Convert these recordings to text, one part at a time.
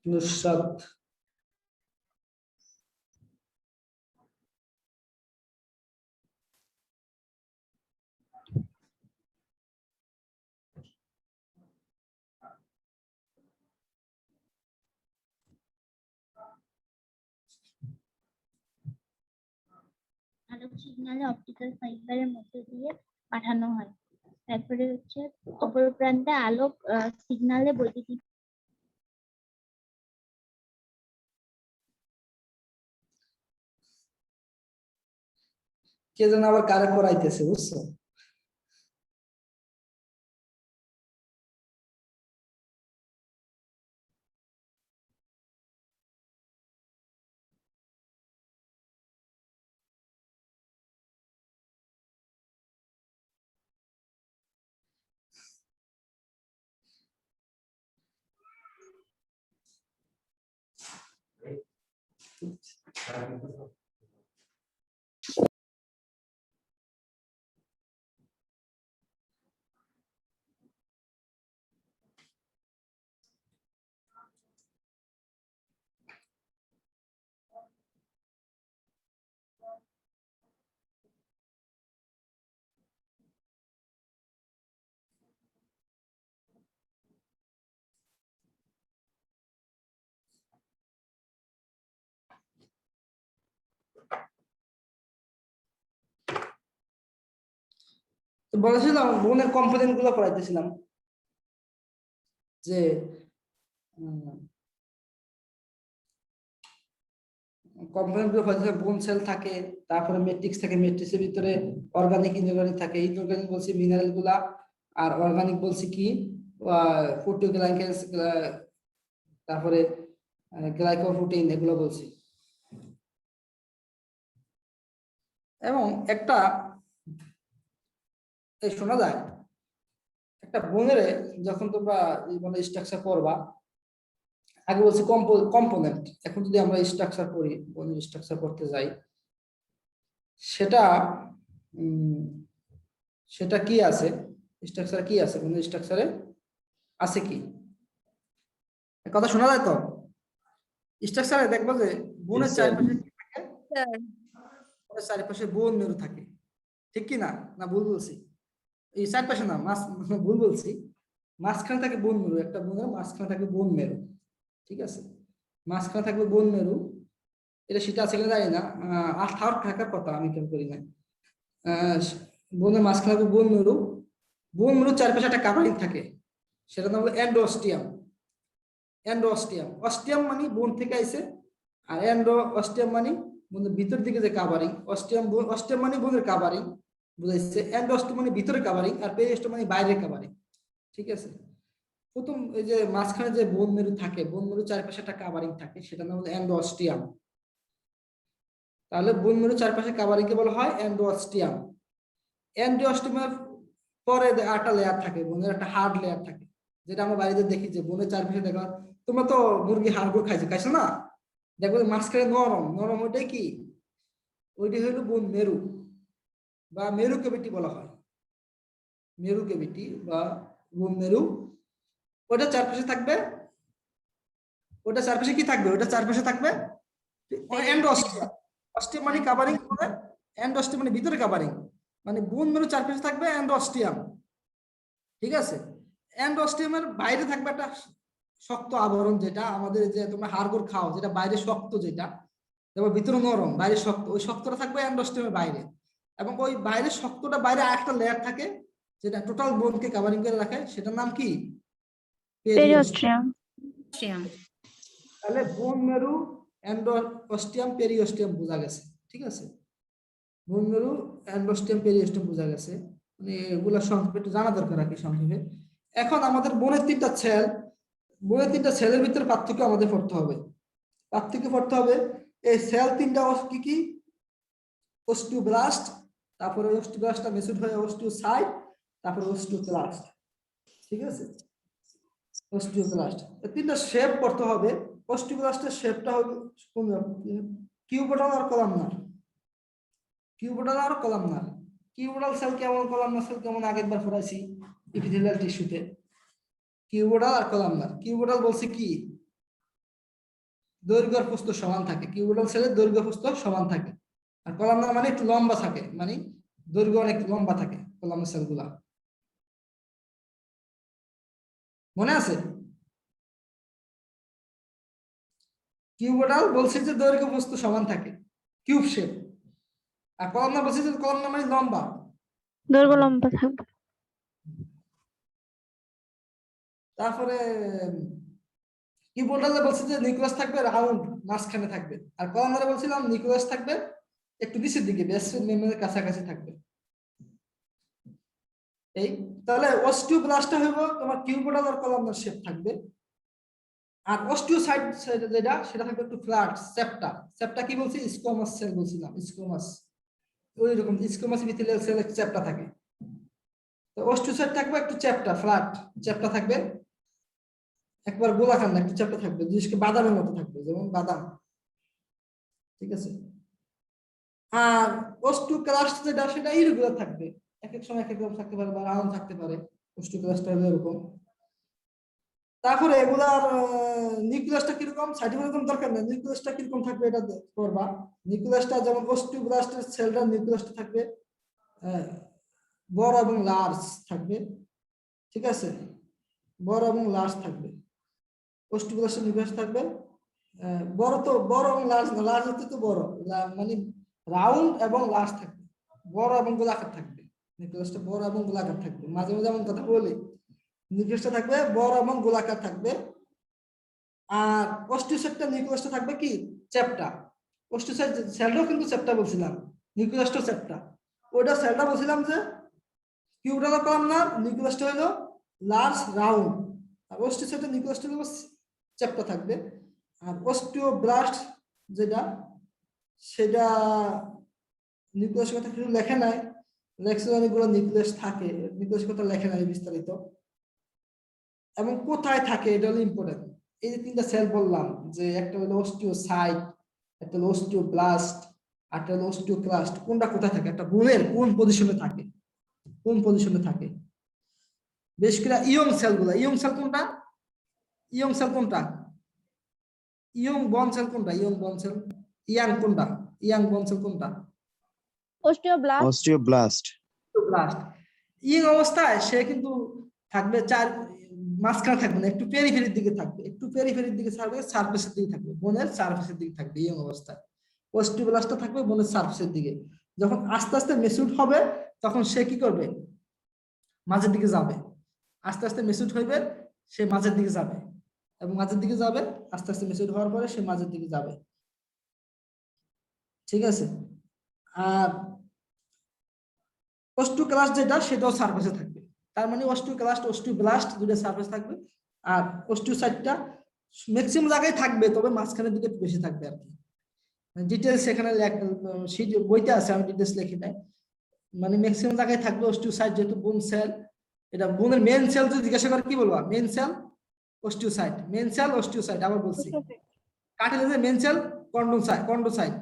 নুসরাত আলোক সিগন্যালে optical ফাইবারের মধ্যে দিয়ে পাঠানো হয়। তারপরে হচ্ছে অপর প্রান্তে আলোক সিগন্যালে বৈদ্যুতিক কে যেন আবার কারে পড়াইতেছে, বুঝছো? তো বলেছিলাম বোনের কম্পোনেন্ট গুলো পড়াইতেছিলাম যে কম্পোনেন্ট গুলো পড়াইতেছিলাম। বোন সেল থাকে, তারপরে ম্যাট্রিক্স থাকে, ম্যাট্রিক্সের ভিতরে অর্গানিক ইনঅর্গানিক থাকে। ইনঅর্গানিক বলছি মিনারেল গুলা, আর অর্গানিক বলছি কি প্রোটিওগ্লাইকেন্স, তারপরে গ্লাইকোপ্রোটিন, এগুলো বলছি। এবং একটা শোনা যায় একটা বোনের যখন তোমরা মানে স্ট্রাকচার পড়বা, আগে বলছি কম্পোনেন্ট, এখন যদি আমরা স্ট্রাকচার পড়ি, বোনের স্ট্রাকচার পড়তে যাই, সেটা সেটা কি আছে, স্ট্রাকচার কি আছে, বোনের স্ট্রাকচারে আছে কি? কথা শোনা যায় তো? স্ট্রাকচারে দেখবো যে বোনের চারপাশে কি থাকে, বোনের চারপাশে বোন মেরু থাকে, ঠিক কি না? না ভুল বলছি? এই চারপাশে না, ভুল বলছি, মাঝখানে থাকে বোন মেরু, একটা বোনের মাঝখানে থাকে বোন মেরু, ঠিক আছে? মাঝখানে থাকবে বোন মেরু, এটা সেটা আছে কিনা জানি না, থার্ড থাকার কথা, আমি কেন করি না। বোনের মাঝখানে থাকবে বোন মেরু, বোন মেরুর চারপাশে একটা কাভারিং থাকে, সেটা নাম হলো এন্ডোস্টিয়াম। এন্ডোস্টিয়াম, অস্টিয়াম মানে বোন থেকে আইছে, আর অস্টিয়াম মানে বোনের ভিতর দিকে যে কাভারিং। অস্টিয়াম মানে বোনের কাভারিং, বুঝাইছে। এন্ডোস্টিয়াম মানে ভিতরে কাভারিং, আর পেরিস্টিয়াম মানে বাইরের কাভারিং, ঠিক আছে? প্রথম এই যে মাঝখানে যে বোন মেরু থাকে, বোন মেরুর চারপাশে একটা কাভারিং থাকে, সেটা নাম হলো এন্ডোস্টিয়াম। তাহলে বোন মেরুর চারপাশে কাভারিংকে বলা হয় এন্ডোস্টিয়াম। এন্ডোস্টিয়ামের পরে একটা লেয়ার থাকে, বোনের একটা হার্ড লেয়ার থাকে, যেটা আমরা বাড়িতে দেখি যে বোনের চারপাশে দেখা, তোমরা তো মুরগি হাড়গুলো খাইছো না? দেখো মাঝখানে নরম নরম, ওইটাই কি? ওইটাই হলো বোন মেরু বা মেরু ক্যাভিটি বলা হয়, মেরু ক্যাভিটি বা বোন মেরু। ওটা চারপাশে থাকবে, ওটা চারপাশে কি থাকবে? ওটা চারপাশে থাকবে এন্ডোস্টিয়াম। অস্টিয়াম মানে কাভারিং, এন্ডোস্টিয়াম মানে ভিতরে কাভারিং, মানে বোন মেরু চারপাশে থাকবে এন্ডোস্টিয়াম, ঠিক আছে? এন্ডোস্টিয়ামের বাইরে থাকবে একটা শক্ত আবরণ, যেটা আমাদের যে তোমরা হাড়গোড় খাও, যেটা বাইরে শক্ত, যেটা যেমন ভিতরে নরম বাইরে শক্ত, ওই শক্তটা থাকবে এন্ডোস্টিয়ামের বাইরে। এবং ওই বাইরে শক্তটা বাইরে আরেকটা লেয়ার থাকে, যেটা টোটাল বোনকে কভারিং করে রাখে, সেটার নাম কি? পেরিওস্টিয়াম। তাহলে বোন মেরু, এন্ডোস্টিয়াম, পেরিওস্টিয়াম বোঝা গেছে, ঠিক আছে? বোন মেরু, এন্ডোস্টিয়াম, পেরিওস্টিয়াম বোঝা গেছে, মানে এগুলা সংক্ষেপে একটু জানা দরকার আর কি, সংক্ষেপে। এখন আমাদের বোনের তিনটা সেল, বোনের তিনটা সেলের ভিতরে পার্থক্য আমাদের পড়তে হবে, পার্থক্য পড়তে হবে। এই সেল তিনটা কি কি? অস্টিওব্লাস্ট, তারপরে অস্টিওব্লাস্টটা মেচুর হয়ে অস্টিওসাইট, তারপরে অস্টিওক্লাস্ট, ঠিক আছে? অস্টিওক্লাস্ট, এই তিনটা শেপ করতে হবে। অস্টিওব্লাস্টের শেপটা হবে কোন রকম? কিউবোটাল আর কলামনার, কিউবোটাল আর কলামনার। কিউবোটাল সেল কেমন, কলামনার সেল কেমন, আগেরবার পড়াইছি এপিথেলিয়াল টিস্যুতে। কিউবোটাল আর কলামনার। কিউবোটাল বলছে কি? দৈর্ঘ্য আর প্রস্থ সমান থাকে, কিউবিটাল সেলের দৈর্ঘ্য প্রস্থ সমান থাকে। আর কলামনার মানে একটু লম্বা থাকে, মানে দৈর্ঘ্য অনেক লম্বা থাকে কলামনার সেলগুলা। মনে আছে? কিউবিটাল বলছে যে দৈর্ঘ্য প্রস্থ সমান থাকে, কিউব শেপ। আর কলামনার বলছে যে কলামনার মানে লম্বা, দৈর্ঘ্য লম্বা থাকবে। তারপরে কিউবিটালে বলছে যে নিউক্লিয়াস থাকবে রাউন্ড, মাঝখানে থাকবে। আর কলামনারে বলছিলাম নিউক্লিয়াস থাকবে একটু নিচের দিকে, বেসের মেমব্রেনের কাছাকাছি থাকবে। এই তাহলে অস্টিওব্লাস্টটা হইব তোমার কিউবিটাল আর কলামনার শেপ থাকবে। আর অস্টিওসাইট যেটা সেটা থাকবে একটু ফ্ল্যাট, সেপ্টা। সেপ্টা কি বলছি? স্কোমাস সেল বলছিলাম, স্কোমাস। ওই রকম স্কোমাস ইপিথেলিয়াল সেল চ্যাপ্টা থাকে। তো অস্টিওসাইট থাকবে একটু চ্যাপ্টা, ফ্ল্যাট চ্যাপ্টা থাকবে, একবার গোলাকার না, একটু চ্যাপ্টা থাকবে, বিশেষ করে বাদামের মতো থাকবে, যেমন বাদাম। ঠিক আছে। আর অস্টিওক্লাস্ট যেটা সেটা ইরেগুলার থাকবে, এক এক সময় এক এক রকম থাকতে পারে, বা রাউন্ড থাকতে পারে। অস্টিওক্লাস্টটা হলো এরকম। তারপরে এগুলার নিউক্লিয়াসটা কিরকম, সাইটোপ্লাজম দরকার নেই, নিউক্লিয়াসটা কিরকম থাকবে এটা করবা। নিউক্লিয়াসটা যেমন অস্টিওব্লাস্টের সেলটার নিউক্লিয়াসটা থাকবে বড় এবং লার্জ থাকবে। ঠিক আছে, বড় এবং লার্জ থাকবে। অস্টিওব্লাস্টের নিউক্লিয়াস থাকবে বড়, তো বড় এবং লার্জ না, লার্জ হতে তো বড়, মানে রাউন্ড এবং লার্জ থাকবে, বড় এবং গোলাকার থাকবে। নিউক্লিয়াসটা বড় এবং গোলাকার থাকবে, মাঝে মাঝে এমন কথা বলি। নিউক্লিয়াসটা থাকবে বড় এবং গোলাকার থাকবে। আর অস্টিওসাইটটা নিউক্লিয়াসটা থাকবে কি চ্যাপ্টা। অস্টিওসাইট সেলটাও কিন্তু চ্যাপ্টা বলছিলাম, নিউক্লিয়াসটাও চ্যাপ্টা। ওইটা সেলটা বলছিলাম যে কিউবিটাল কলামনার, নিউক্লিয়াসটা হলো লার্জ রাউন্ড। আর অস্টিওসাইটের নিউক্লিয়াসটা হলো চ্যাপ্টা থাকবে। আর অস্টিওব্লাস্ট যেটা, সেটা নিউক্লিয়াসের কথা কিছু লেখে নাই, লেখছে অনেকগুলো নিউক্লিয়াস থাকে, নিউক্লিয়াসের কথা লেখে নাই বিস্তারিত। এবং কোথায় থাকে এটা হলো ইম্পর্টেন্ট। এই যে তিনটা সেল বললাম, যে একটা হলো অস্টিওসাইট, একটা হলো অস্টিওব্লাস্ট, আর একটা হলো অস্টিওক্লাস্ট, কোনটা কোথায় থাকে, একটা বোনের কোন পজিশনে থাকে, কোন পজিশনে থাকে। বেশ করে ইয়ং সেলগুলো, ইয়ং সেল কোনটা, ইয়ং সেল কোনটা, ইয়ং বন সেল কোনটা, ইয়ং বন সেল, ইয়াং কোনটা, ইয়াং বন সেল কোনটা, অস্টিওব্লাস্ট। অস্টিওব্লাস্ট। অস্টিওব্লাস্ট। ইয়ং অবস্থায় সে কিন্তু থাকবে চার, মাঝখানে থাকবে না, একটু পেরিফেরির দিকে থাকবে, একটু পেরিফেরির দিকে থাকবে, সারফেসের দিকে থাকবে, বোনের সারফেসের দিকে থাকবে ইয়ং অবস্থায়। অস্টিওব্লাস্টটা থাকবে বোনের সারফেসের দিকে। যখন আস্তে আস্তে মেচুরড হবে তখন সে কি করবে, মাঝের দিকে যাবে। আস্তে আস্তে মেচুরড হইবে, সে মাঝের দিকে যাবে, এবং মাঝের দিকে যাবে, আস্তে আস্তে মেচুরড হওয়ার পরে সে মাঝের দিকে যাবে। ঠিক আছে। আর অস্টিওক্লাস্ট যেটা, সেটাও সারফেসে থাকবে। তার মানে অস্টিওক্লাস্ট, অস্টিওব্লাস্ট দুটো সারফেস থাকবে। আর অস্টিওসাইটটা ম্যাক্সিমাম জায়গায় থাকবে, তবে মাঝখানের দিকে একটু বেশি থাকবে আর কি। ডিটেলস এখানে শীট বইতে আছে, আমি ডিটেলস লিখি নাই। মানে ম্যাক্সিমাম জায়গায় থাকবে অস্টিওসাইট, যেহেতু বোন সেল। এটা বোনের মেন সেল যদি জিজ্ঞাসা করে কি বলবা, main cell osteocyte, main cell osteocyte. আবার বলছি, কার্টিলেজের মেন সেল কন্ডোসাইট, কন্ডোসাইট।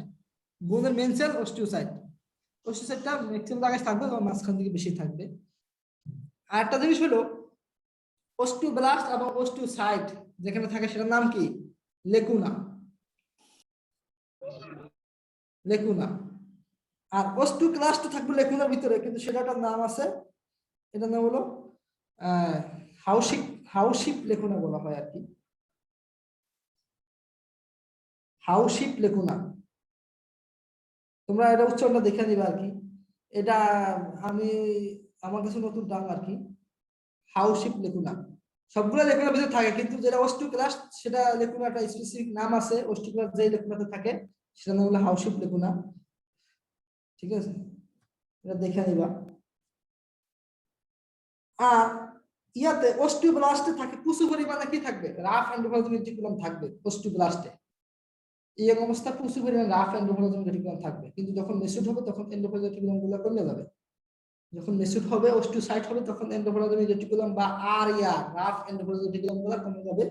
বোনের মেন সেল অস্টিওসাইট। অস্টিওসাইটটা ম্যাক্সিমাম জায়গায় থাকবে, তবে মাঝখান দিকে বেশি থাকবে। আর একটা জিনিস হলো অস্টিওব্লাস্ট এবং অস্টিওসাইট যেখানে থাকে সেটার নাম কি, লেকুনা, লেকুনা। আর অস্টিওক্লাস্ট থাকবে লেকুনার ভিতরে, কিন্তু সেটার নাম আছে, এটার নাম হলো হাউশিপ, হাউশিপ লেকুনা বলা হয় আর কি, হাউশিপ লেকুনা। তোমরা এটা উচ্চারণটা দেখে নিবে আর কি। এটা আমি, আমার কাছে নতুন নাম আর কি, হাউশিপ লেকুনা। সবগুলো লেকুনার ভিতরে থাকে, কিন্তু যেটা অস্টিওক্লাস্ট সেটা লেকুনা একটা স্পেসিফিক নাম আছে, অস্টিওক্লাস্ট যে লেকুনাতে থাকে সেটার নাম হলো হাউশিপ লেকুনা। ঠিক আছে, এটা দেখে নিবা। আর ইয়াতে অস্টিওব্লাস্টে থাকে প্রচুর পরিমাণে কি থাকবে, রাফ এন্ডোপ্লাজমিক রেটিকুলাম থাকবে অস্টিওব্লাস্টে। এই অবস্থা প্রচুর পরিমাণে রাফ এন্ডোপ্লাজমিক রেটিকুলাম থাকবে, কিন্তু যখন মেচুরড হবে তখন এন্ডোপ্লাজমিক রেটিকুলাম গুলো কমে যাবে। যখন মেচুরড হবে, অস্টিওসাইট হবে, তখন এন্ডোপ্লাজমিক রেটিকুলাম বা আর ইয়া রাফ এন্ডোপ্লাজমিক রেটিকুলাম গুলো কমে যাবে।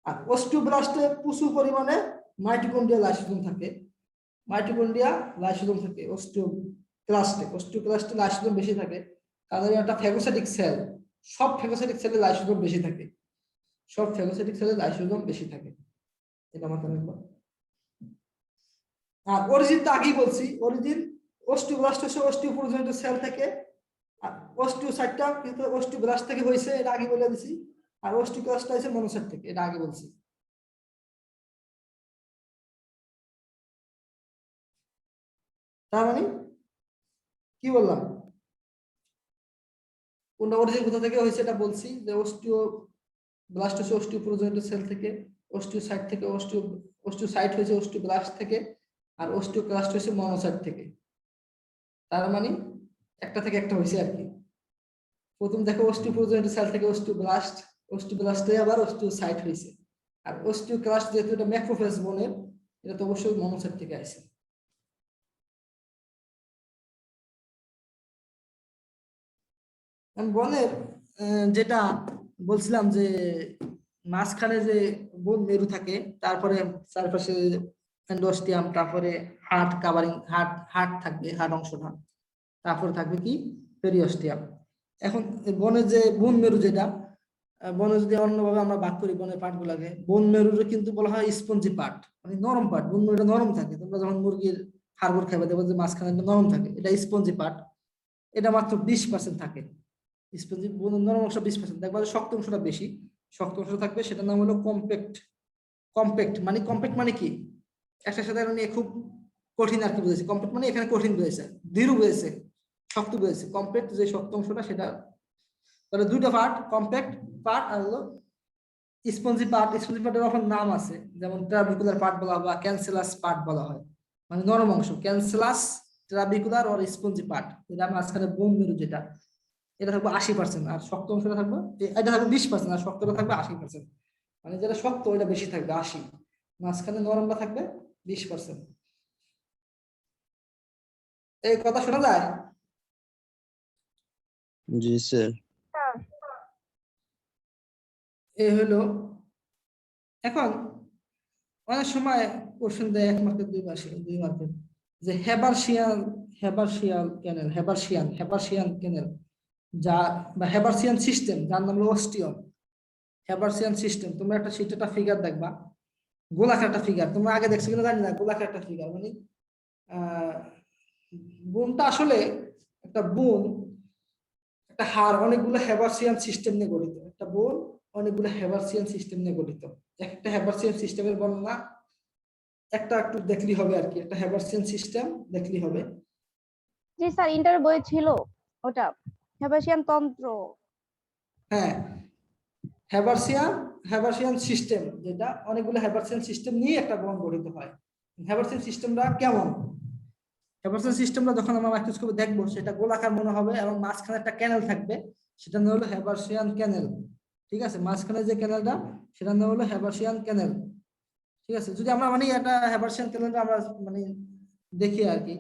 আর অস্টিওব্লাস্টে প্রচুর পরিমাণে মাইটোকন্ড্রিয়া লাইসোজোম থাকে, মাইটোকন্ড্রিয়া লাইসোজোম থাকে অস্টিওক্লাস্টে। অস্টিওক্লাস্টে লাইসোজোম বেশি থাকে, কারণ একটা ফ্যাগোসাইটিক সেল, সব ফ্যাগোসাইটিক সেলে লাইসোজোম বেশি থাকে, সব ফ্যাগোসাইটিক সেলে লাইসোজোম বেশি থাকে। এটা মাথায় রাখবা। আর অরিজিন তো আগেই বলছি, অরিজিন অস্টিওব্লাস্ট হচ্ছে অস্টিওপ্রোজেনিট সেল থেকে, আর অস্টিওসাইটটা কিন্তু অস্টিওব্লাস্ট থেকে হয়েছে, এটা আগে বলে দিছি। আর অস্টিওক্লাস্টটা হচ্ছে মনোসাইট থেকে, এটা আগে বলছি। তার মানে কি বললাম, কোনটা অরিজিন কোথা থেকে হয়েছে এটা বলছি, যে অস্টিওব্লাস্ট হচ্ছে অস্টিওপ্রোজেনিট সেল থেকে, অস্টিওসাইট থেকে, অস্টিওসাইট হয়েছে অস্টিওব্লাস্ট থেকে, আর অস্টিওক্লাস্ট হয়েছে মনোসাইট থেকে। তার মানে একটা থেকে একটা হয়েছে আর কি। প্রথম দেখো অস্টিওপ্রোজেনিট সেল থেকে অস্টিওব্লাস্ট, অস্টিওব্লাস্ট হয়ে আবার অস্টিওসাইট হয়েছে। আর অস্টিওক্লাস্ট যেহেতু এটা ম্যাক্রোফেজ বনের, এটা তো অবশ্যই মনোসাইট থেকে আসে। বনের যেটা বলছিলাম যে মাঝখানে যে বোন মেরু থাকে, তারপরে চারপাশে এন্ডোস্টিয়াম, তারপরে হার্ট কাভারিং, হার্ট থাকবে, হার্ট অংশটা, তারপরে থাকবে কি পেরিওস্টিয়াম। এখন বনের যে বোন মেরু যেটা, বনে যদি অন্যভাবে আমরা ভাগ করি বনের পার্ট গুলাকে, বন মেরুর কিন্তু বলা হয় স্পঞ্জি পার্ট, মানে নরম পার্ট। বন মেরুটা নরম থাকে, তোমরা যখন মুরগির হাড়গোড় খাবে দেখবে যে মাঝখানে নরম থাকে, এটা স্পঞ্জি পার্ট। এটা মাত্র 20% থাকে। স্পঞ্জি বনের নরম অংশ 20%, দেখবা যে শক্ত অংশটা বেশি, শক্ত অংশ থাকবে, সেটার নাম হলো কম্প্যাক্ট। কম্প্যাক্ট মানে কি, একটা সাথে নিয়ে খুব কঠিন আর কি বুঝেছে। কম্প্যাক্ট মানে এখানে কঠিন বুঝেছে, দৃঢ় বুঝেছে, শক্ত বুঝেছে। কম্প্যাক্ট যে শক্ত অংশটা সেটা, তাহলে দুটো পার্ট, কম্প্যাক্ট পার্ট আর হলো স্পঞ্জি পার্ট। স্পঞ্জি পার্টের অনেক নাম আছে, যেমন ট্রাবিকুলার পার্ট বলা হয় বা ক্যান্সেলাস পার্ট বলা হয়, মানে নরম অংশ। ক্যান্সেলাস, ট্রাবিকুলার আর স্পঞ্জি পার্ট, এটা মাঝখানে বোন মেরু যেটা, এটা থাকবে 80%, আর শক্ত অংশটা থাকবে, এটা থাকবে 20%, আর শক্তটা থাকবে 80%। মানে যেটা শক্ত ওইটা বেশি থাকবে 80, মাঝখানে নরমটা থাকবে 20%। এই কথা শোনা যায়? জি স্যার। এই হলো। এখন অনেক সময় কোশ্চেন দেয় 1 মার্কের 2 মার্কের, যে হেবারসিয়ান ক্যানেল, যা বা হেবারসিয়ান সিস্টেম, যার নাম হলো অস্টিয়ন। হেবারসিয়ান সিস্টেম, তোমরা একটা শীটে একটা ফিগার দেখবা, গোলাকার একটা ফিগার, তোমরা আগে দেখছো কিনা জানি না, গোলাকার একটা ফিগার, মানে বোনটা আসলে একটা বোন, একটা হাড় অনেকগুলো হেবারসিয়ান সিস্টেম নিয়ে গঠিত। একটা বোন অনেকগুলো হেবারসিয়ান সিস্টেম নিয়ে গঠিত। একটা হেবারসিয়ান সিস্টেমের বর্ণনা একটা একটু দেখলি হবে আর কি, একটা হেবারসিয়ান সিস্টেম দেখলি হবে। জি স্যার, ইন্টার বই ছিল ওটা, হেবাসিয়ান তন্ত্র। হ্যাঁ, হেবারসিয়ান সিস্টেম, যেটা অনেকগুলো হেবারসিয়ান সিস্টেম নিয়ে একটা বন গঠিত হয়। হেবারসিয়ান সিস্টেমটা কেমন, হেবারসিয়ান সিস্টেমটা যখন আমরা মাইক্রোস্কোপে দেখবো, সেটা গোলাকার মনে হবে এবং মাঝখানে একটা ক্যানেল থাকবে, সেটা নাম হলো হেবারসিয়ান ক্যানেল। ঠিক আছে, মাঝখানে যে ক্যানেলটা, সেটার নাম হলো হেবারসিয়ান ক্যানেল। ঠিক আছে, যদি আমরা মানে এটা হেবারসিয়ান ক্যানেলটা আমরা মানে দেখি আর কি,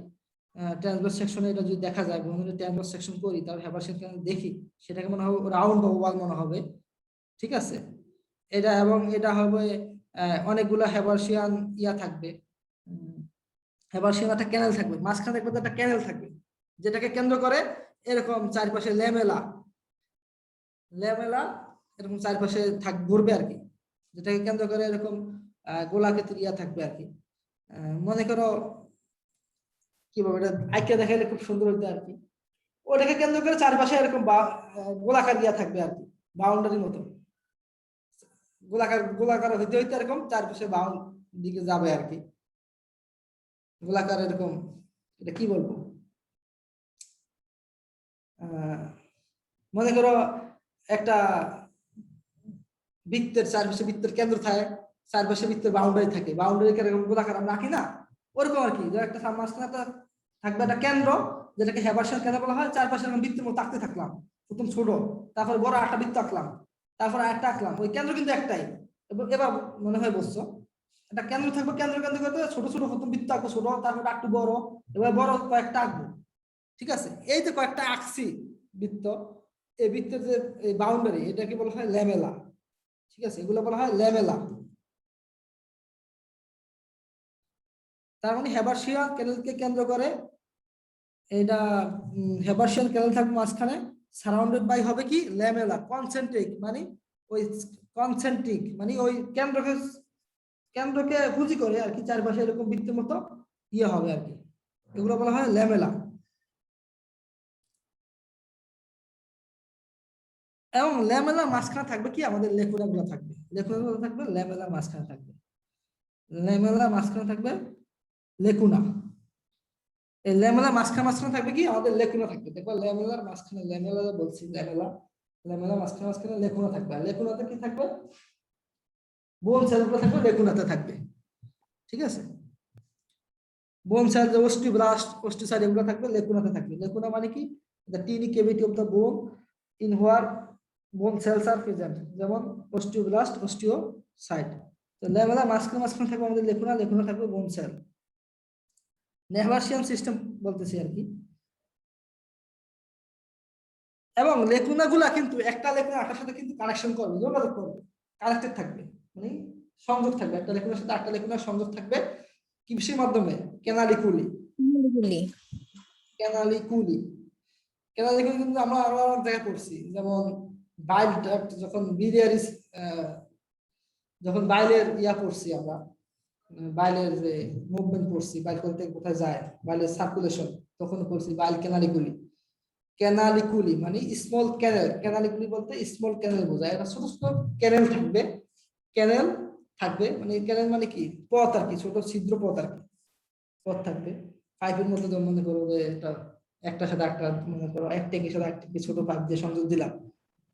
ট্রান্সভার্স সেকশনে এটা যদি দেখা যায়, ট্রান্সভার্স সেকশন করি, তাহলে হেবারসিয়ান ক্যানেল দেখি, সেটাকে মনে হবে রাউন্ড বা ওভাল মনে হবে। ঠিক আছে, এটা এবং এটা হবে অনেকগুলো হেবারসিয়ান থাকবে, হেবারসিয়ান একটা ক্যানেল থাকবে, মাঝখানে দেখবে একটা ক্যানেল থাকবে, যেটাকে কেন্দ্র করে এরকম চারপাশে ল্যামেলা এরকম চারপাশে ঘুরবে আর কি, যেটাকে কেন্দ্র করে এরকম গোলাকৃতির থাকবে আর কি। মনে করো কিভাবে এটা আইকিয়া দেখাইলে খুব সুন্দর হইতো আর কি, ওটাকে কেন্দ্র করে চারপাশে এরকম গোলাকার থাকবে আর কি, বাউন্ডারির মতো গোলাকার হইতে হইতে এরকম চারপাশে বাউন্ড দিকে যাবে আর কি, গোলাকার এরকম। এটা কি বলবো, মনে করো একটা বৃত্তের চারপাশে, বৃত্তের কেন্দ্র থাকে, চারপাশে বৃত্তের বাউন্ডারি থাকে, বাউন্ডারি এরকম গোলাকার আমরা রাখি না, ওরকম আর কি। একটা মাঝখানে থাকবে একটা কেন্দ্র, যেটাকে হেবারসিয়ান কেন্দ্র বলা হয়। চারপাশে এরকম বৃত্তের মতো আঁকতে থাকলাম, প্রথম ছোট, তারপর বড় একটা বৃত্ত আঁকলাম, তারপর একটা আঁকলাম। ওই কেন্দ্র কিন্তু একটাই। এবার মনে হয় বুঝছো, একটা কেন্দ্র থাকবে, কেন্দ্র করতে ছোট ছোট প্রথম বৃত্ত আঁকবো, ছোট, তারপর একটু বড়, এবার বড় কয়েকটা আঁকবো। ঠিক আছে, এই যে কয়েকটা আঁকছি বৃত্ত, এই বৃত্তের যে বাউন্ডারি, এটাকে বলা হয় ল্যামেলা। ঠিক আছে, এগুলো বলা হয় ল্যামেলা। তার মানে হেবারসিয়ান ক্যানেলকে কেন্দ্র করে এটা, হেবারসিয়ান ক্যানেল থাকবে মাঝখানে, সারাউন্ডেড বাই হবে কি ল্যামেলা, কনসেন্ট্রিক, মানে ওই কনসেন্ট্রিক মানে ওই কেন্দ্রকে কেন্দ্রকে পুঁজি করে আর কি চারপাশে এরকম বৃত্তের মতো ইয়ে হবে আর কি, এগুলো বলা হয় ল্যামেলা। এবং ল্যামেলার মাঝখানে থাকবে কি আমাদের লেকুনা গুলো থাকবে, লেকুনা গুলো থাকবে ল্যামেলার মাঝখানে থাকবে, ল্যামেলার মাঝখানে থাকবে লেকুনা। এই ল্যামেলার মাঝখানে থাকবে কি আমাদের লেকুনা থাকবে। দেখো ল্যামেলার মাঝখানে, ল্যামেলা বলছি ল্যামেলা, ল্যামেলার মাঝখানে লেকুনা থাকবে। আর লেকুনাতে কি থাকবে? বোন সেলগুলো থাকবে, লেকুনাতে থাকবে। ঠিক আছে, বোন সেল যে অস্টিওব্লাস্ট, অস্টিসাইড এগুলো থাকবে লেকুনাতে থাকবে। লেকুনা মানে কি? The tiny cavity of the bone in where bone cells are present, যেমন অস্টিওব্লাস্ট, অস্টিওসাইট। তো ল্যামেলার মাঝখানে থাকবে আমাদের লেকুনা, লেকুনা থাকবে বোন সেল। নেভাসিয়ান সিস্টেম বলতেছি আর কি। এবং লেকুনাগুলা কিন্তু একটা লেকুনা আরেকটার সাথে কিন্তু কানেকশন করবে, যোগাযোগ করবে, কানেক্টেড থাকবে, মানে সংযোগ থাকবে। একটা লেকুনার সাথে আরেকটা লেকুনার সংযোগ থাকবে কিসের মাধ্যমে? ক্যানালিকুলি। ক্যানালিকুলি, ক্যানালিকুলি কিন্তু আমরা আরো অনেক জায়গায় পড়ছি, যেমন বাইল ডাক্ট, যখন বিলিয়ারি, যখন বাইলের ইয়া পড়ছি আমরা, বাইলের যে মুভমেন্ট পড়ছি, বাইল করতে কোথায় যায়, বাইলের সার্কুলেশন, তখন পড়ছি বাইল ক্যানালিকুলি। ক্যানালিকুলি মানে স্মল ক্যানেল, ক্যানালিকুলি বলতে স্মল ক্যানেল বোঝায়। এটা ছোট ছোট ক্যানেল থাকবে, ক্যানেল থাকবে, মানে ক্যানেল মানে কি? পথ আর কি, ছোট ছিদ্র পথ আর কি, পথ থাকবে। পাইপের মধ্যে যেমন মনে করো যে এটা একটার সাথে একটা, মনে করো এক ট্যাঙ্কির সাথে এক ট্যাঙ্কি ছোট পাইপ দিয়ে সংযোগ দিলাম,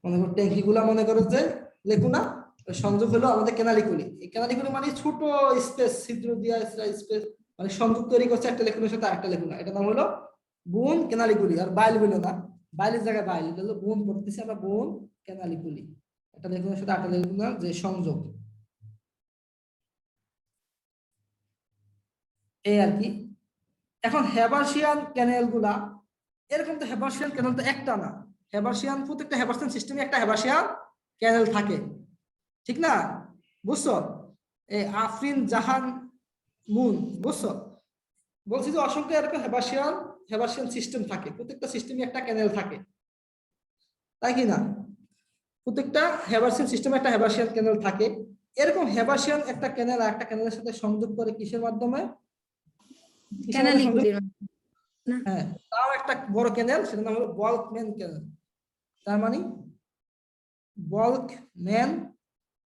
মনে করো ট্যাঙ্কি গুলা মনে করো যে লেকুনা, সংযোগ হলো আমাদের ক্যানালিকুলি। এই ক্যানালিকুলি মানে ছোট স্পেস, ছিদ্র দিয়া স্পেস, মানে সংযোগ তৈরি করছে একটা লেকুনার সাথে আরেকটা লেকুনা, এটা নাম হলো বোন ক্যানালিকুলি। আর বাইল বলো না, বাইলের জায়গায় বাইল, এটা হলো বোন পড়তেছি আমরা, বোন ক্যানালিকুলি, একটা লেকুনার সাথে আরেকটা লেকুনার যে সংযোগ, এই আর কি। এখন হেবার্সিয়ান ক্যানেল গুলা এরকম, তো হেবার্সিয়ান ক্যানেল তো একটা না, হেবার্সিয়ান, প্রত্যেকটা হেবার্সিয়ান সিস্টেমে একটা হেবার্সিয়ান ক্যানেল থাকে, ঠিক না? বুঝছো? এই আফরিন জাহান মুন, বুঝছো? বলছি যে অসংখ্য এরকম হেবার্সিয়ান সিস্টেম থাকে, প্রত্যেকটা সিস্টেমে একটা ক্যানেল থাকে, তাই কি না? প্রত্যেকটা হেবার্সিয়ান সিস্টেমে একটা হেবার্সিয়ান ক্যানেল থাকে। এরকম হেবার্সিয়ান একটা ক্যানেল আর একটা ক্যানেলের সাথে সংযোগ করে কিসের মাধ্যমে? ক্যানালিকুলির না? হ্যাঁ, তার একটা বড় ক্যানেল, সেটার নাম হলো বল্কম্যান ক্যানেল। তার মানে বল্কম্যান,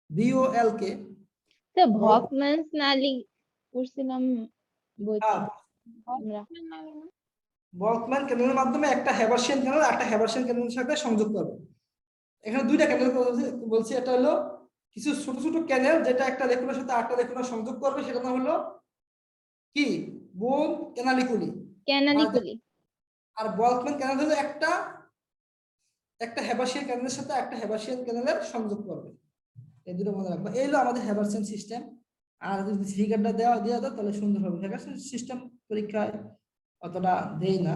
BOLK, তো ভকম্যানস নালি পড়ছিলাম বইতে আমরা। বল্কম্যান ক্যানেলের মাধ্যমে একটা হেবার্সিয়ান ক্যানেল একটা হেবার্সিয়ান ক্যানেলের সাথে সংযোগ করবে। এখানে দুইটা ক্যানেল বলছি, এটা হলো কিছু ছোট ছোট ক্যানেল যেটা একটা লেকুনার সাথে আরেকটা লেকুনা সংযোগ করবে, সেটা নাম হলো কি? বোন ক্যানালিকুলি। ক্যানালিকুলি। আর বল্কম্যান ক্যানেল হলো একটা হেবার্সিয়ান ক্যানেলের সাথে একটা হেবার্সিয়ান ক্যানেলের সংযোগ করবে। এই দুটো মনে রাখবো, এই হলো আমাদের হেবার্সিয়ান সিস্টেম। আর যদি ফিগারটা দেওয়া যায় তাহলে সুন্দর হবে। হেবার্সিয়ান সিস্টেম পরীক্ষায় অতটা দেই না,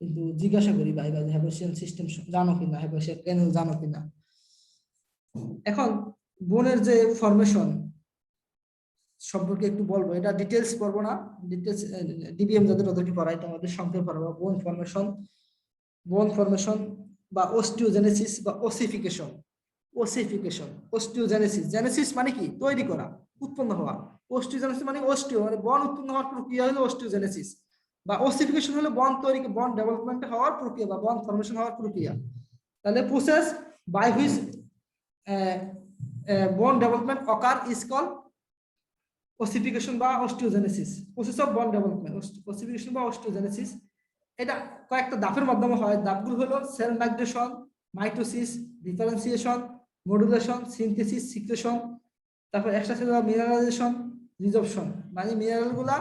কিন্তু জিজ্ঞাসা করি ভাই ভাই হেবার্সিয়ান সিস্টেম জানো কিনা, হেবার্সিয়ান ক্যানেল জানো কিনা। এখন বোনের যে ফরমেশন সম্পর্কে একটু বলবো, এটা ডিটেলস পড়বো না, ডিটেলস ডিবিএম যাদের ওদেরকে পড়াই, তো আমাদের সংক্ষেপে পড়াবো। বোন ফরমেশন বা অস্টিওজেনেসিস বা ওসিফিকেশন। অস্টিওজেনেসিস, জেনেসিস মানে কি? তৈরি করা, উৎপন্ন হওয়া। অস্টিওজেনেসিস মানে অস্টিও, মানে বন উৎপন্ন হওয়ার প্রক্রিয়া হলো অস্টিওজেনেসিস, বা ওসিফিকেশন হলো বন তৈরি, বন ডেভেলপমেন্ট হওয়ার প্রক্রিয়া বা বন ফরমেশন হওয়ার প্রক্রিয়া। তাহলে process by which bone development occur is called ossification বা osteogenesis. process of bone development, ossification বা osteogenesis, এটা কয়েকটা ধাপের মাধ্যমে হয়। ধাপগুলো হলো cell migration, mitosis, differentiation, modulation, synthesis, secretion, তারপর এক্সট্রাসেলুলার মিনারেলাইজেশন, রিজর্পশন। মানে মিনারেলগুলা,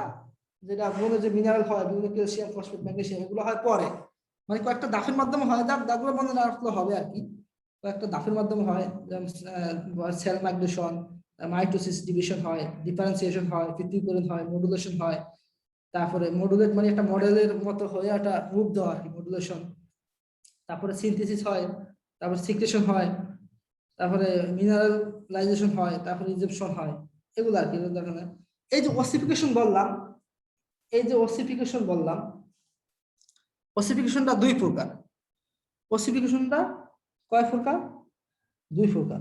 যেটা বলে যে মিনারেল হয়, বিভিন্ন ক্যালসিয়াম, ফসফেট, ম্যাগনেসিয়াম, এগুলো হয় পরে, মানে কয়েকটা ধাপের মাধ্যমে হয়। ধাপগুলো মনে রাখলে হবে আর কি, কয়েকটা ধাপের মাধ্যমে হয়। যেমন সেল মাইগ্রেশন, মাইটোসিস, ডিভিশন হয়, ডিফারেন্সিয়েশন হয়, পৃথকীকরণ হয়, মডুলেশন হয়। তারপরে মডুলেট মানে একটা মডেলের মতো হয়ে একটা রূপ দেওয়া আর কি, মডুলেশন। তারপরে সিনথেসিস হয়, তারপরে সিক্রেশন হয়, তারপরে মিনারেলাইজেশন হয়, তারপরে রিজেপশন হয়, এগুলো আর কি। এই যে ওসিফিকেশন বললাম, ওসিফিকেশনটা দুই প্রকার। ওসিফিকেশনটা কয় প্রকার? দুই প্রকার।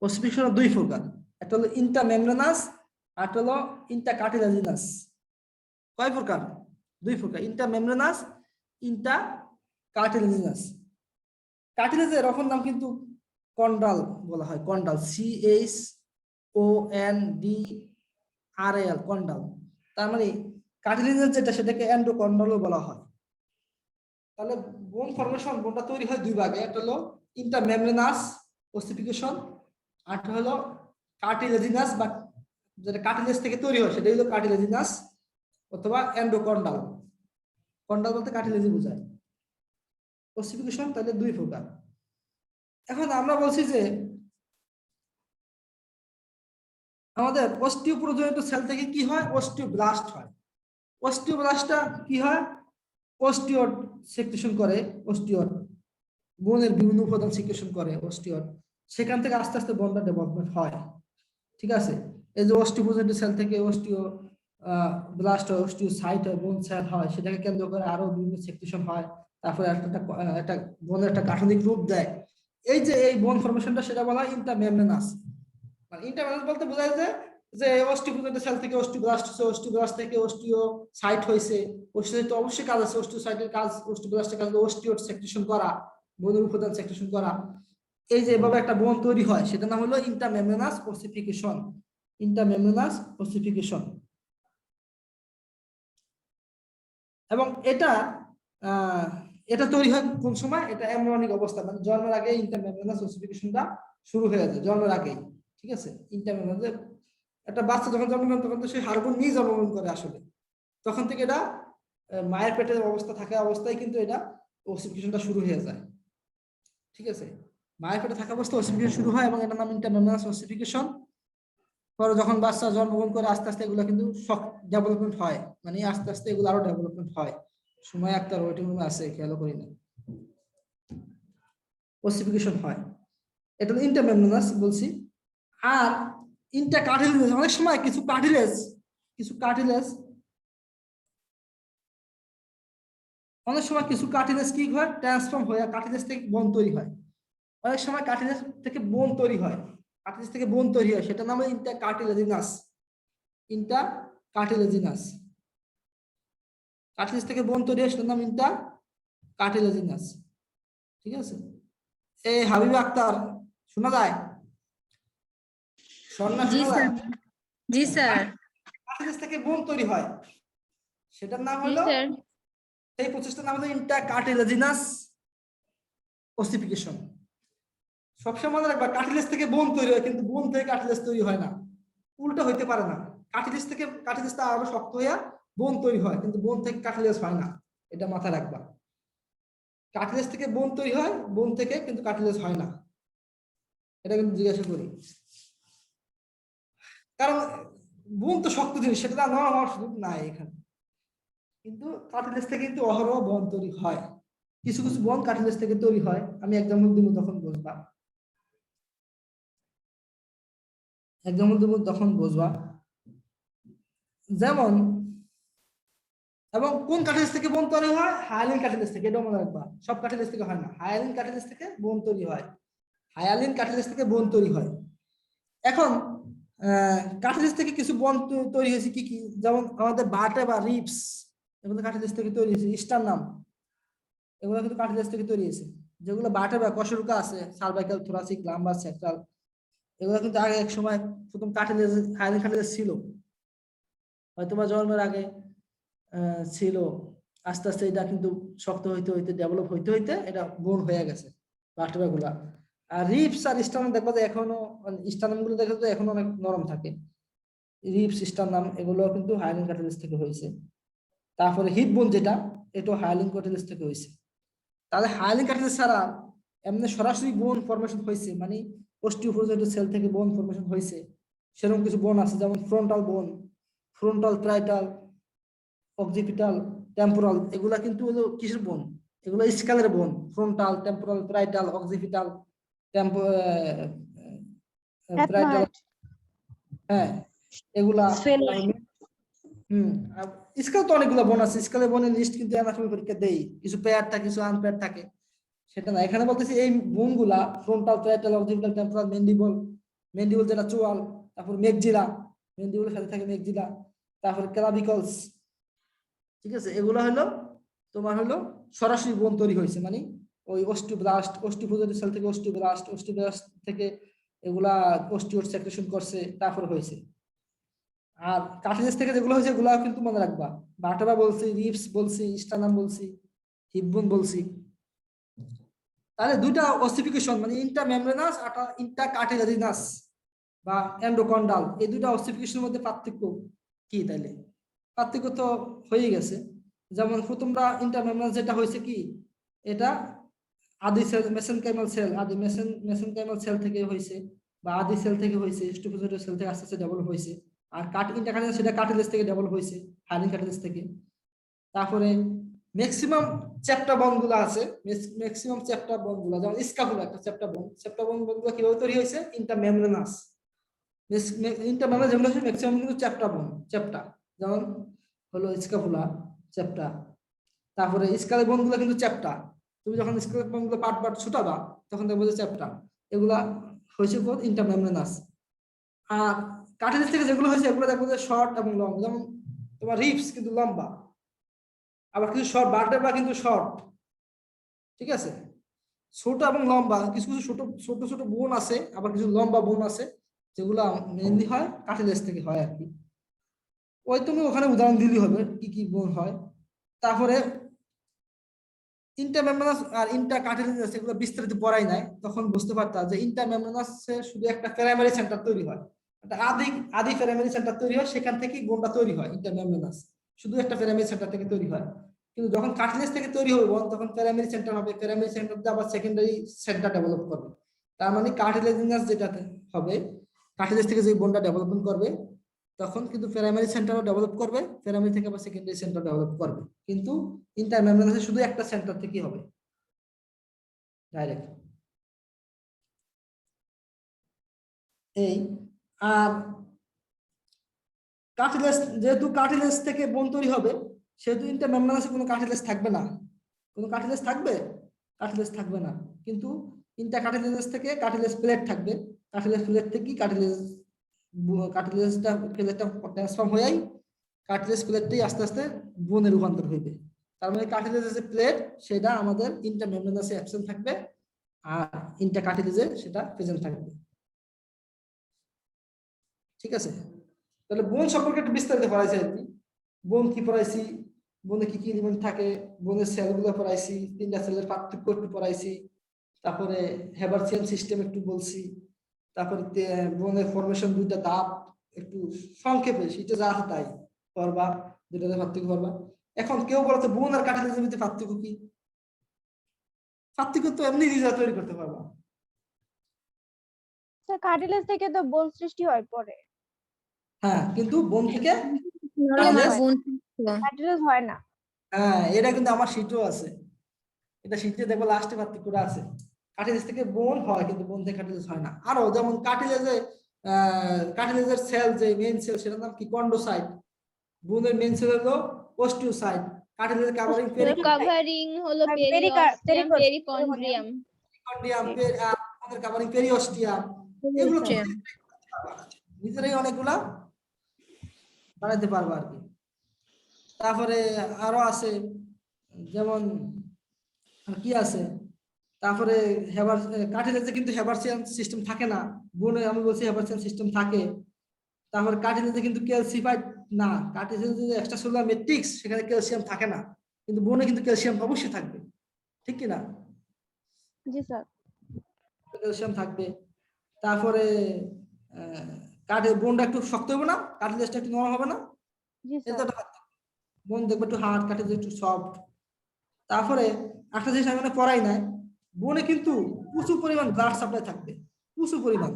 ওসিফিকেশন দুই প্রকার, একটা হলো ইন্টারমেমব্রেনাস আর একটা হলো ইন্টারকার্টিলেজিনাস। কয় প্রকার? দুই প্রকার, ইন্টারমেমব্রেনাস, ইন্টারকার্টিলেজিনাস। কার্টিলেজের অপর নাম কিন্তু কন্ডাল বলা হয়, কন্ডাল, CHONDRAL, কন্ডাল। তার মানে কার্টিলেজের যেটা সেটাকে এন্ডোকন্ডালও বলা হয়। তাহলে বোন ফর্মেশন, বোনটা তৈরি হয় দুই ভাগে, একটা হলো ইন্টারমেমব্রেনাস ওসিফিকেশন, আর একটা হলো কার্টিলেজিনাস, বা যেটা কার্টিলেজ থেকে তৈরি হয় সেটাই হলো কার্টিলেজিনাস অথবা এন্ডোকন্ডাল। কন্ডাল বলতে কার্টিলেজই বোঝায়। ওসিফিকেশন তাহলে দুই প্রকার। এখন আমরা বলছি যে আমাদের অস্টিওপোরোজেনিত সেল থেকে কি হয়? অস্টিওব্লাস্ট হয়। অস্টিওব্লাস্টটা কি হয়? অস্টিওট সেক্রেশন করে, অস্টিওট বোনের বিভিন্ন উপাদান সিক্রেশন করে অস্টিওট, সেখান থেকে আস্তে আস্তে বোনটা ডেভেলপমেন্ট হয়। ঠিক আছে, এই যে অস্টিওপোরোজেনিত সেল থেকে অস্টিও ব্লাস্ট হয়, অস্টিওসাইট হয়, বোন সেল হয়, সেটাকে কেন্দ্র করে আরো বিভিন্ন সেক্রেশন হয়, তারপরে একটা বোনের একটা গাঠনিক রূপ দেয়। এই যে এই বোন ফর্মেশনটা সেটা বলা হয় ইন্টারমেমব্রেনাস। মানে ইন্টারমেমব্রেনাস বলতে বোঝায় যে অস্টিওপোরোজেনিত সেল থেকে অস্টিওব্লাস্ট হচ্ছে, অস্টিওব্লাস্ট থেকে অস্টিওসাইট হয়েছে। অস্টিওসাইট তো অবশ্যই কাজ আছে, অস্টিওসাইটের কাজ, অস্টিওব্লাস্টের কাজ হলো অস্টিওট সেক্রেশন করা, বোনের উপাদান সেক্রেশন করা। এই যে এভাবে একটা বোন তৈরি হয় সেটার নাম হলো ইন্টারমেমব্রেনাস ওসিফিকেশন। ইন্টারমেমব্রেনাস ওসিফিকেশন। এবং এটা তৈরি হয় কোন সময়? এটা এমব্রিয়নিক অবস্থা, মানে জন্মের আগে ইন্টারমেমব্রেনাস ওসিফিকেশনটা শুরু হয়ে যায়, জন্মের আগেই। ঠিক আছে, ইন্টারমেমব্রেনাস, একটা বাচ্চা যখন জন্মগ্রহণ তখন তো সে হাড়-বোন নিয়ে জন্মগ্রহণ করে আসলে, তখন থেকে এটা মায়ের পেটের অবস্থা থাকা অবস্থায় কিন্তু এটা ওসিফিকেশনটা শুরু হয়ে যায়। ঠিক আছে, মায়ের পেটে থাকা অবস্থায় ওসিফিকেশন শুরু হয় এবং এটার নাম ইন্টারমেমব্রেনাস ওসিফিকেশন। পরে যখন বাচ্চা জন্মগ্রহণ করে আস্তে আস্তে এগুলো কিন্তু ডেভেলপমেন্ট হয়, মানে আস্তে আস্তে এগুলো আরো ডেভেলপমেন্ট হয়। সময় একটা ওয়েটিং রুমে আছে, খেয়াল করি না, ওসিফিকেশন হয়। এটা ইন্টারমেমব্রেনাস বলছি। আর ইন্টারকার্টিলেজ, অনেক সময় কিছু কার্টিলেজ অনেক সময় কিছু কার্টিলেজ কি হয়? ট্রান্সফর্ম হয়ে কার্টিলেজ থেকে বোন তৈরি হয়। অনেক সময় কার্টিলেজ থেকে বোন তৈরি হয়, কার্টিলেজ থেকে বোন তৈরি হয়, সেটার নাম হলো ইন্টারকার্টিলেজিনাস। ইন্টারকার্টিলেজিনাস, কার্টিলেজ থেকে বোন তৈরি হয়, সেটার নাম ইন্টারকার্টিলেজিনাস। ঠিক আছে, এই হাবিব আক্তার শোনা যায়? শোনা যায়? জি স্যার। কার্টিলেজ থেকে বোন তৈরি হয়, সেটার নাম হলো, এই প্রসেসটার নাম হলো ইন্টারকার্টিলেজিনাস ওসিফিকেশন। সবসময় মনে রাখবা, কার্টিলেজ থেকে বোন তৈরি হয়, কিন্তু বোন থেকে কার্টিলেজ তৈরি হয় না, উল্টো হইতে পারে না। কার্টিলেজটা আরো শক্ত হইয়া বোন তৈরি হয়, কিন্তু বোন থেকে কার্টিলেজ হয় না, এটা মাথায় রাখবা। কার্টিলেজ থেকে বোন তৈরি হয়, বোন থেকে কিন্তু কার্টিলেজ হয় না, এটা কিন্তু জিজ্ঞাসা করি। কারণ বোন তো শক্ত জিনিস, সেটা নেওয়া হওয়ার সুযোগ নাই এখানে। কিন্তু কার্টিলেজ থেকে কিন্তু অহরহ বোন তৈরি হয়, কিছু কিছু বোন কার্টিলেজ থেকে তৈরি হয়। আমি এক্সাম্পল দিব তখন বুঝবা, তখন বুঝবা। যেমন, এবং কোন কার্টিলেজ থেকে বোন তৈরি হয়? হায়ালিন কার্টিলেজ থেকে, এটা মনে রাখবা। সব কার্টিলেজ থেকে হয় না, হায়ালিন কার্টিলেজ থেকে বোন তৈরি হয়, হায়ালিন কার্টিলেজ থেকে বোন তৈরি হয়। এখন কার্টিলেজ থেকে কিছু বোন তৈরি হয়েছে কি কি? যেমন আমাদের বাটে বা রিপস, এগুলো কার্টিলেজ থেকে তৈরি হয়েছে। স্টারনাম, এগুলো কিন্তু কার্টিলেজ থেকে তৈরি হয়েছে। যেগুলো বাটে বা কশেরুকা আছে, সার্ভাইকাল, থোরাসিক, লাম্বার, স্যাক্রাল, এগুলো কিন্তু আগে এক সময় প্রথম কার্টিলেজ, হায়ালিন কার্টিলেজ ছিল, হয়তোবা জন্মের আগে ছিল। আস্তে আস্তে এটা কিন্তু শক্ত হইতে হইতে, ডেভেলপ হইতে হইতে এটা বোন হয়ে গেছে বাটে গুলা। আর রিপস আর স্টারনাম দেখবা যে এখনো, স্টারনাম গুলো দেখা যায় এখনো অনেক নরম থাকে। রিপস, স্টারনাম এগুলো কিন্তু হায়ালিন কার্টিলেজ থেকে হয়েছে। তারপরে হিপ বোন যেটা, এটা হায়ালিন কার্টিলেজ থেকে হয়েছে। তাহলে হায়ালিন কার্টিলেজ ছাড়া এমনি সরাসরি বোন ফর্মেশন হয়েছে, মানে অস্টিওপোরোজেনিত সেল থেকে বোন ফর্মেশন হয়েছে, সেরকম কিছু বোন আছে। যেমন ফ্রন্টাল বোন, ফ্রন্টাল, প্যারাইটাল, অক্সিপিটাল, টেম্পোরাল, এগুলা কিন্তু হলো কিসের বোন? এগুলো স্কেলের বোন। Frontal, temporal, parietal, occipital, parietal, হ্যাঁ এগুলা। স্কেল তো অনেকগুলো বোন আছে, স্কেলের বোনের লিস্ট কিন্তু অ্যানাটমি পরীক্ষা দেই, কিছু পেয়ার থাকে, কিছু আনপেয়ার থাকে, সেটা না। এখানে বলতেছি এই বোনগুলা frontal, parietal, occipital, temporal, mandible, mandible যেটা চোয়াল, তারপর মেগজিলা, মেন্ডিবলের সাথে থাকে মেগজিলা, তারপর ক্লাভিকলস, ঠিক আছে। এগুলো হলো তোমার হলো সরাসরি বোন তৈরি হয়েছে, মানে ওই অস্টিওব্লাস্ট, অস্টিওপোজেটিভ সেল থেকে অস্টিওব্লাস্ট, অস্টিওব্লাস্ট থেকে এগুলা অস্টিওর সেক্রেশন করছে, তারপর হয়েছে। আর কার্টিলেজ থেকে যেগুলো হয়েছে এগুলো কিন্তু মনে রাখবা, ভার্টেব্রা বলছি, রিবস বলছি, স্টার্নাম বলছি, হিপ বোন বলছি। তাহলে দুইটা অসিফিকেশন, মানে ইন্টারমেমব্রেনাস আর ইন্টারকার্টিলেজিনাস বা এন্ডোকন্ডাল, এই দুইটা অসিফিকেশনের মধ্যে পার্থক্য কি? তাইলে পার্থক্য তো হয়ে গেছে। যেমন প্রথমটা ইন্টারমেমব্রেনাস যেটা হয়েছে কি, এটা আদি সেল, মেসেনকাইমাল সেল, আদি মেসেনকাইমাল সেল থেকে হয়েছে, বা আদি সেল থেকে হয়েছে, স্টুপোজেটিভ সেল থেকে আস্তে আস্তে ডেভেলপ হয়েছে। আর ইন্টারকার্টিলেজ সেটা কার্টিলেজ থেকে ডেভেলপ হয়েছে, হাইলিং কার্টিলেজ থেকে। তারপরে ম্যাক্সিমাম চ্যাপ্টা বনগুলো আছে, ম্যাক্সিমাম চ্যাপ্টা বনগুলো, যেমন স্কাপুলা একটা চ্যাপ্টা বনগুলো কিভাবে তৈরি হয়েছে? ইন্টারমেমব্রেনাস। ইন্টারমেমব্রেনাস যেগুলো আছে ম্যাক্সিমাম কিন্তু চ্যাপ্টা বন, চ্যাপ্টা, যেমন হলো স্কাপুলা চ্যাপ্টা। তারপরে স্কালের বনগুলো কিন্তু চ্যাপ্টা, তুমি যখন স্কালের বনগুলো পার্ট পার্ট ছুটাবা তখন দেখবো যে চ্যাপ্টা, এগুলা হয়েছে ইন্টারমেমব্রেনাস। আর কার্টিলেজ থেকে যেগুলো হয়েছে এগুলো দেখবো যে শর্ট এবং লং, যেমন তোমার রিবস কিন্তু লম্বা, আবার কিছু শর্ট, ভার্টেব্রা কিন্তু শর্ট, ঠিক আছে। ছোট এবং লম্বা, কিছু কিছু ছোট ছোট ছোট বোন আছে, আবার কিছু লম্বা বোন আছে, যেগুলো মেইনলি হয় কার্টিলেজ থেকে হয় আর কি। ওই তুমি ওখানে উদাহরণ দিলেই হবে কি কি বোন হয়। তারপরে ইন্টারমেমব্রেনাস আর ইন্টারকার্টিলেজিনাস এগুলো বিস্তারিত পড়াই নাই, তখন বুঝতে পারতাম যে ইন্টারমেমব্রেনাসে শুধু একটা প্রাইমারি সেন্টার তৈরি হয়, একটা আদি প্রাইমারি সেন্টার তৈরি হয়, সেখান থেকেই বোনটা তৈরি হয়। ইন্টারমেমব্রেনাস শুধু একটা প্রাইমারি সেন্টার থেকে তৈরি হয়, কিন্তু যখন কার্টিলেজ থেকে তৈরি হবে বোন তখন প্রাইমারি সেন্টার হবে, প্রাইমারি সেন্টার দিয়ে আবার সেকেন্ডারি সেন্টার ডেভেলপ করবে। তার মানে কার্টিলেজিনাস যেটাতে হবে, কার্টিলেজ থেকে যে বোনটা ডেভেলপমেন্ট করবে তখন কিন্তু প্রাইমারি সেন্টারও ডেভেলপ করবে, প্রাইমারি থেকে আবার সেকেন্ডারি সেন্টার ডেভেলপ করবে, কিন্তু ইন্টারমেমব্রেনাসে শুধু একটা সেন্টার থেকেই হবে ডাইরেক্ট। এই আর কার্টিলেজ, যেহেতু কার্টিলেজ থেকে বোন তৈরি হবে সেহেতু ইন্টারমেমব্রেনাসে কোনো কার্টিলেজ থাকবে না, কোনো কার্টিলেজ থাকবে? কার্টিলেজ থাকবে না, কিন্তু ইন্টারকার্টিলেজ থেকে কার্টিলেজ প্লেট থাকবে, কার্টিলেজ প্লেট থেকে কার্টিলেজটা ট্রান্সফর্ম হয়েই কার্টিলেজ প্লেটটাই আস্তে আস্তে বোনে রূপান্তর হইবে। তার মানে কার্টিলেজের যে প্লেট সেটা আমাদের ইন্টারমেমব্রেনাসে অ্যাবসেন্ট থাকবে, আর ইন্টারকার্টিলেজে সেটা প্রেজেন্ট থাকবে, ঠিক আছে। তাহলে বোন সম্পর্কে একটু বিস্তারিত পড়াইছি আর কি। বোন কি পড়াইছি, বোনে কি কি এলিমেন্ট থাকে, বোনের সেলগুলো পড়াইছি, তিনটা সেলের পার্থক্য একটু পড়াইছি, তারপরে হেবারসিয়ান সিস্টেম একটু বলছি, তারপরে বোনের ফরমেশন দুইটা ধাপ একটু সংক্ষেপে সেটা যা আছে তাই পড়বা, দুটাতে পার্থক্য পড়বা। এখন কেউ বলতো বোন আর কার্টিলেজের মধ্যে পার্থক্য কি? পার্থক্য তো এমনি নিজেরা তৈরি করতে পারবা। স্যার কার্টিলেজ থেকে তো বোন সৃষ্টি হয় পরে, হ্যাঁ, কিন্তু বোন থেকে কার্টিলেজ হয় না। হ্যাঁ, এটা কিন্তু আমার শীটও আছে, এটা শীটে দেখবো লাস্টে পার্থক্যটা আছে। কার্টিলেজ থেকে বোন হয় কিন্তু বোন থেকে কার্টিলেজ হয় না। আরো যেমন কার্টিলেজের সেল, যে মেইন সেল সেটার নাম কি? কন্ডোসাইট। বোনের মেইন সেল হলো অস্টিওসাইট। কার্টিলেজের কাভারিং কভারিং হলো পেরিওস্টিয়াম, পেরিকন্ড্রিয়াম, বোনের কাভারিং পেরিওস্টিয়াম। এগুলো নিজেরাই অনেকগুলা বানাইতে পারবো আর কি। তারপরে আরো আছে, যেমন কি আছে, তারপরে কার্টিলেজে কিন্তু হেবারসিয়ান সিস্টেম থাকে না, বোনে আমি বলছি হেবারসিয়ান সিস্টেম থাকে। তারপরে কার্টিলেজে কিন্তু ক্যালসিফাইড না, কার্টিলেজে যে এক্সট্রাসেলুলার ম্যাট্রিক্স সেখানে ক্যালসিয়াম থাকে না, কিন্তু বোনে কিন্তু ক্যালসিয়াম অবশ্যই থাকবে, ঠিক কি না? জি স্যার। ক্যালসিয়াম থাকবে। তারপরে বোনটা একটু শক্ত হবে না, কার্টিলেজটা একটু নরম হবে না, জি স্যার। বোন দেখবে একটু হার্ড, কার্টিলেজ একটু সফট। তারপরে একটা জিনিস আমি পড়াই নাই, বোনে কিন্তু প্রচুর পরিমাণ ব্লাড সাপ্লাই থাকবে, প্রচুর পরিমাণ,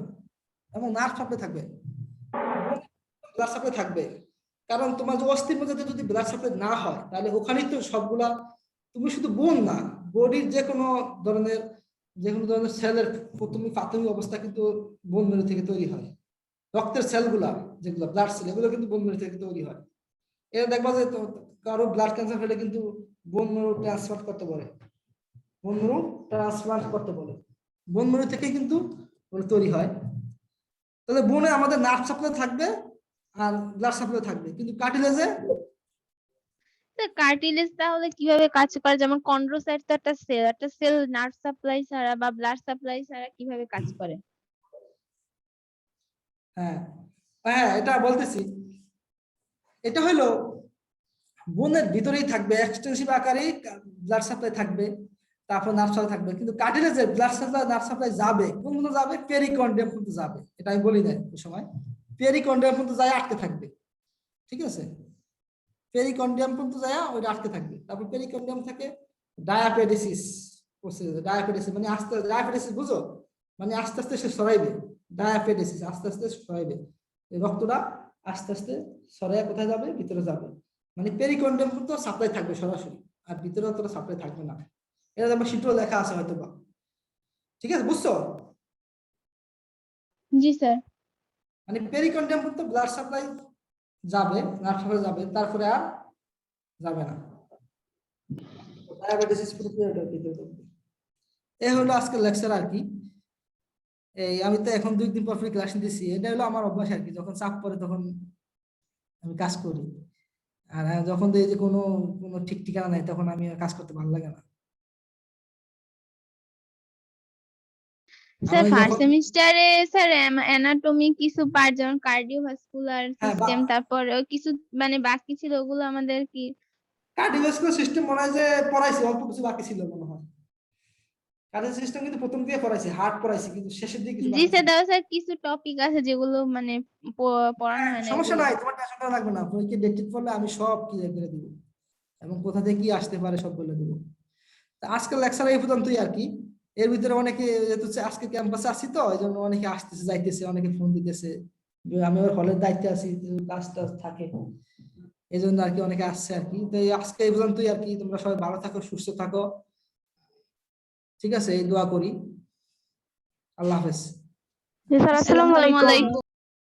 এবং নার্ভ সাপ্লাই থাকবে, ব্লাড সাপ্লাই থাকবে। কারণ তোমার যে অস্থির মধ্যে যদি ব্লাড সাপ্লাই না হয় তাহলে ওখানেই তো সবগুলা, তুমি শুধু বোন না, বডির যে কোনো ধরনের সেলের তুমি প্রাথমিক অবস্থা কিন্তু বোন মেরু থেকে তৈরি হয়। রক্তের সেলগুলা যেগুলো ব্লাড সেল, এগুলো কিন্তু বোন মেরু থেকে তৈরি হয়। এটা দেখবা যে কারো ব্লাড ক্যান্সার হলে কিন্তু বোন মেরু ট্রান্সপ্লান্ট করতে বলে, বোন মেরু ট্রান্সপ্লান্ট করতে বলে, বোন মেরু থেকে কিন্তু তৈরি হয়। তাহলে বোনে আমাদের নার্ভ সাপ্লাই থাকবে আর ব্লাড সাপ্লাই থাকবে, কিন্তু কার্টিলেজে কার্টিলেজ তাহলে কিভাবে কাজ করে? যেমন কন্ড্রোসাইট তো একটা সেল নার্ভ সাপ্লাই ছাড়া বা ব্লাড সাপ্লাই ছাড়া কিভাবে কাজ করে? হ্যাঁ হ্যাঁ এটা বলতেছি, এটা হলো বোনের ভিতরেই থাকবে, এক্সটেনসিভ আকারেই ব্লাড সাপ্লাই থাকবে, তারপর নার্ভ সাপ্লাই থাকবে, কিন্তু কার্টিলেজের ব্লাড সাপ্লাই নার্ভ সাপ্লাই যাবে কোন পর্যন্ত যাবে? পেরিকন্ডিয়াম পর্যন্ত যাবে। এটা আমি বলি নাই ওই সময়, পেরিকন্ডিয়াম পর্যন্ত যায় আটকে থাকবে, ঠিক আছে? পেরিকন্ডিয়াম পর্যন্ত যায় ওইটা আটকে থাকবে। তারপর পেরিকন্ডিয়াম থেকে ডায়াপেডিসিস প্রসেস, ডায়াপেডিসিস মানে আস্তে ডায়াপেডিসিস বুঝো, মানে আস্তে আস্তে সে সরাইবে, ডায়াপেডিসিস আস্তে আস্তে সরাইবে, এই রক্তটা আস্তে আস্তে সরাইয়া কোথায় যাবে? ভিতরে যাবে, মানে পেরিকন্ডিয়াম পর্যন্ত সাপ্লাই থাকবে সরাসরি, আর ভিতরে অতটা সাপ্লাই থাকবে না। এটা আমার শীটও লেখা আছে হয়তো বা, ঠিক আছে? বুঝছো? জি স্যার। মানে পেরিকন্ডিয়াম পর্যন্ত ব্লাড সাপ্লাই যাবে, নার্ভ সাপ্লাই যাবে, তারপরে আর যাবে না। ডায়াবেটিস এই হলো আজকের লেকচার আর কি। এই আমি তো এখন 2 দিন পর ক্লাস নিতেছি, এটা হলো আমার অভ্যাস আর কি, যখন চাপ পড়ে তখন আমি কাজ করি, আর যখন দেখি যে কোনো কোনো ঠিক ঠিকানা নাই তখন আমি কাজ করতে ভালো লাগে না। স্যার আমি ফার্স্ট যখন সেমিস্টারে স্যার অ্যানাটমি কিছু পার্ট যেমন কার্ডিওভাস্কুলার হ্যাঁ সিস্টেম, তারপর কিছু মানে বাকি ছিল, ওগুলো আমাদের কি? কার্ডিওভাস্কুলার সিস্টেম মনে হয় যে পড়াইছি, অল্প কিছু বাকি ছিল মনে হয়। কার্ডিও সিস্টেম কিন্তু প্রথম দিয়ে পড়াইছি, হার্ট পড়াইছি, কিন্তু শেষের দিকে কিছু জি বাকি স্যার, ছিল। দাও স্যার কিছু টপিক আছে যেগুলো মানে পড়ানো হয় না সমস্যা এগুলো। নাই, তোমার টেনশন করা লাগবে না, পরীক্ষা ডেট পড়লে আমি সব ক্লিয়ার করে দিব, এবং কোথা থেকে কি আসতে পারে সব বলে দেবো। আজকের লেকচার এই পর্যন্তই আর কি। এর ভিতরে অনেকে যেহেতু আজকে ক্যাম্পাসে আসছি তো এই জন্য অনেকে আসতেছে যাইতেছে, অনেকে ফোন দিতেছে, আমি ওর হলের দায়িত্বে আছি, কাজ টাজ থাকে, এই জন্য আর কি অনেকে আসছে আর কি। তো এই আজকে এই পর্যন্তই আর কি, তোমরা সবাই ভালো থাকো, সুস্থ থাকো, ঠিক আছে? এই দোয়া করি। আল্লাহ হাফেজ। জি স্যার, আসসালামু আসসালামু আলাইকুম। আলাইকুম।